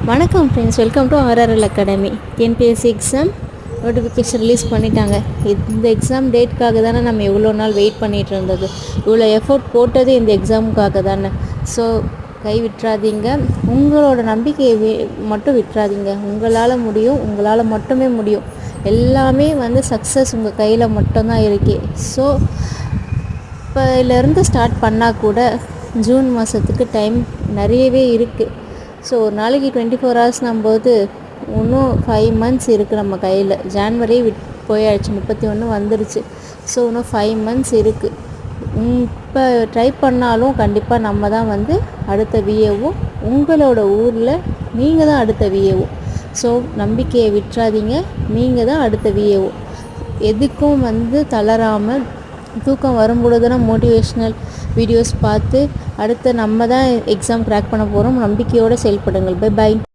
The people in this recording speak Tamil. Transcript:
வணக்கம் friends, welcome to RRL academy. TNPSC exam notification release பண்ணிட்டாங்க. இந்த எக்ஸாம் டேட்காக தானே நம்ம எவ்வளோ நாள் வெயிட் பண்ணிகிட்டு இருந்தது. இவ்வளோ எஃபோர்ட் போட்டது இந்த எக்ஸாமுக்காக தானே. ஸோ கை விட்டுறாதீங்க, உங்களோட நம்பிக்கையை மட்டும் விட்டுறாதீங்க. உங்களால் முடியும், உங்களால் மட்டுமே முடியும். எல்லாமே சக்ஸஸ் உங்கள் கையில் மட்டும்தான் இருக்கு. ஸோ இப்போலேருந்து ஸ்டார்ட் பண்ணால் கூட ஜூன் மாதத்துக்கு டைம் நிறையவே இருக்குது. ஸோ ஒரு நாளைக்கு 24 ஹவர்ஸ்னும் போது இன்னும் 5 months இருக்குது நம்ம கையில். ஜான்வரி போயாச்சு, 31 வந்துருச்சு. ஸோ இன்னும் 5 months இருக்குது. இப்போ ட்ரை பண்ணாலும் கண்டிப்பாக நம்ம தான் அடுத்த விஏஓ. உங்களோட ஊரில் நீங்கள் தான் அடுத்த விஏஓ. ஸோ நம்பிக்கையை விட்டுறாதீங்க, நீங்கள் தான் அடுத்த விஏஓ. எதுக்கும் தளராமல் தூக்கம் வரும்பொழுதுனா மோட்டிவேஷ்னல் வீடியோஸ் பார்த்து அடுத்து நம்ம தான் எக்ஸாம் கிராக் பண்ண போகிறோம். நம்பிக்கையோடு செயல்படுங்கள். Bye bye.